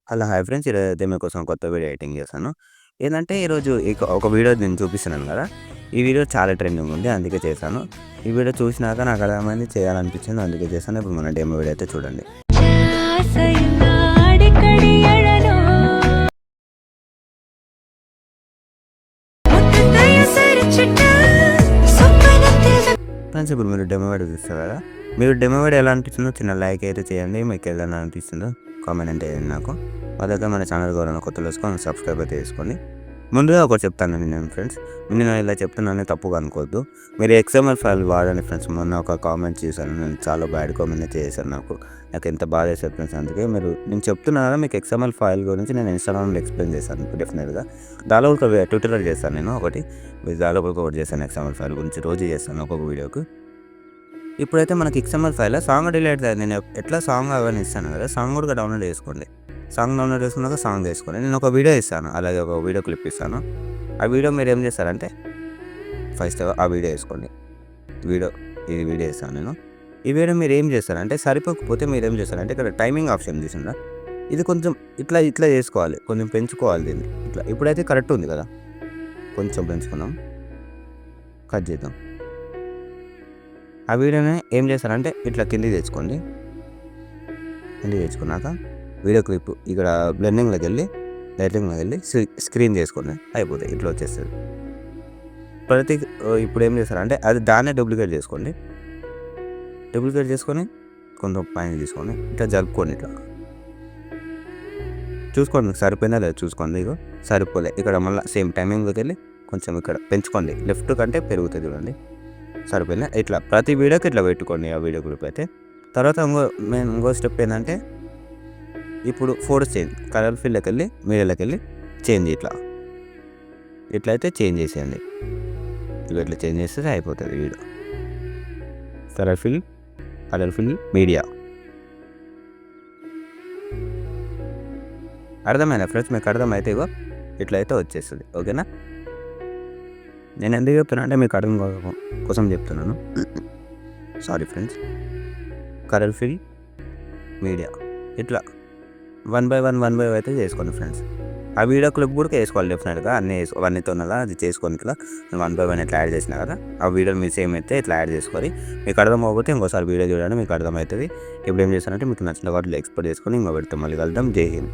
Hello! Hi friends. ఈరోజైతే మీకోసం కొత్త వీడియో ఎడిటింగ్ చేశాను. ఏందంటే ఈరోజు ఒక వీడియో నేను చూపిస్తున్నాను కదా! ఈ వీడియో చాలా ట్రెండింగ్ ఉంది. అందుకే చేశాను. ఈ వీడియో చూసినాక నాకు అర్థమైంది చేయాలనిపించింది. అందుకే చేశాను. ఇప్పుడు మన డెమో వీడియో అయితే చూడండి. ఫ్రెండ్స్ ఇప్పుడు మీరు డెమో వీడియో చూస్తారు కదా! మీరు డెమో వీడియో ఎలా అనిపిస్తుందో చిన్న లైక్ అయితే చేయండి. మీకు ఎలా అనిపిస్తుందో కామెంట్ అంటే చేయండి నాకు. మొదట మన ఛానల్ ఎవరైనా కొత్తలో వేసుకొని సబ్స్క్రైబ్ అయితే చేసుకోండి. ముందుగా ఒకటి చెప్తాను నేను ఫ్రెండ్స్. నేను ఇలా చెప్తున్నానని తప్పుగా అనుకోవద్దు. మీరు ఎక్స్ఎంఎల్ ఫైల్ వాడండి ఫ్రెండ్స్. మొన్న ఒక కామెంట్ చేశాను. నేను చాలా బ్యాడ్ కామెంట్ అయితే చేశాను నాకు ఎంత బాధ వేసేది ఫ్రెండ్స్. అందుకే నేను చెప్తున్నా కదా మీకు ఎక్స్ఎంఎల్ ఫైల్ గురించి నేను ఇన్స్టాగ్రామ్లో ఎక్స్ప్లెయిన్ చేశాను డెఫినెట్గా. దానిలో ఒక ట్యూటోరియల్ చేస్తాను నేను ఒకటి. దానిలో ఒకటి చేశాను ఎక్స్ఎంఎల్ ఫైల్ గురించి రోజు చేస్తాను ఒక్కొక్క వీడియోకి. ఇప్పుడైతే మనకి ఎక్స్ఎంఎల్ ఫైల్లో సాంగ్ డిలీట్ నేను ఎట్లా సాంగ్ అవన్నీ ఇస్తాను కదా, సాంగ్ కూడా డౌన్లోడ్ చేసుకోండి. సాంగ్ డౌన్లోడ్ చేసుకున్నాక సాంగ్ చేసుకోండి. నేను ఒక వీడియో ఇస్తాను, అలాగే ఒక వీడియో క్లిప్ ఇస్తాను. ఆ వీడియో మీరు ఏం చేస్తారంటే ఫస్ట్ ఆ వీడియో వేసుకోండి. ఈ వీడియో ఇస్తాను నేను. ఈ వీడియో మీరు ఏం చేస్తారంటే సరిపోకపోతే మీరు ఏం చేస్తారంటే ఇక్కడ టైమింగ్ ఆప్షన్ చూసిందా, ఇది కొంచెం ఇట్లా చేసుకోవాలి, కొంచెం పెంచుకోవాలి దీన్ని. ఇప్పుడైతే కరెక్ట్ ఉంది కదా, కొంచెం పెంచుకున్నాం, కట్ చేద్దాం. ఆ వీడియోని ఏం చేస్తారంటే ఇట్లా కిందికి తెచ్చుకోండి. కిందికి తెచ్చుకున్నాక వీడియో క్లిప్ ఇక్కడ బ్లెండింగ్లోకి వెళ్ళి స్క్రీన్ చేసుకోండి, అయిపోతాయి. ఇట్లా వచ్చేస్తుంది. ఇప్పుడు ఏం చేస్తారంటే దాన్నే డూప్లికేట్ చేసుకోండి. డూప్లికేట్ చేసుకొని కొంచెం పైన తీసుకొని ఇట్లా జరుపుకోండి. ఇట్లా చూసుకోండి సరిపోయిందా లేదా చూసుకోండి. ఇగో సరిపోలే. ఇక్కడ మళ్ళీ సేమ్ టైమింగ్లోకి వెళ్ళి కొంచెం ఇక్కడ పెంచుకోండి. లెఫ్ట్ కంటే పెరుగుతుంది చూడండి. సరిపోయిందా? ఇట్లా ప్రతి వీడియోకి ఇట్లా పెట్టుకోండి ఆ వీడియో గ్రూప్ అయితే. తర్వాత ఇంకో స్టెప్ ఏంటంటే ఇప్పుడు ఫోటోస్ చేంజ్, కలర్ ఫిల్లోకి వెళ్ళి మీడియాలోకి వెళ్ళి చేంజ్ ఇట్లా అయితే చేంజ్ చేసేయండి. ఇట్లా చేంజ్ చేస్తే అయిపోతుంది వీడియో. Colour fill media. అర్థమైనా ఫ్రెండ్స్? మీకు అర్థమైతే ఇగో ఇట్లయితే వచ్చేస్తుంది. ఓకేనా? నేను ఎందుకు చెప్తున్నా అంటే మీకు అర్థం కోసం చెప్తున్నాను. Sorry friends. Colour fill media ఇట్లా 1 by 1 అయితే చేసుకోండి ఫ్రెండ్స్. ఆ వీడియో క్లిప్ కూడా వేసుకోవాలి డెఫినెట్గా. అవన్నీతో అది చేసుకోండి. ఇట్లా 1 by 1 ఇట్లా యాడ్ చేసినా కదా, ఆ వీడియో మీ సేమ్ అయితే ఇట్లా యాడ్ చేసుకొని మీకు అర్థం అవ్వకపోతే ఇంకోసారి వీడియో చూడండి, మీకు అర్థమవుతుంది. ఇప్పుడు ఏం చేస్తానంటే మీకు నచ్చిన వాటిలో ఎక్స్పోర్ట్ చేసుకొని ఇంకో పెడతాం. మళ్ళీ కలుద్దాం. జై హింద్.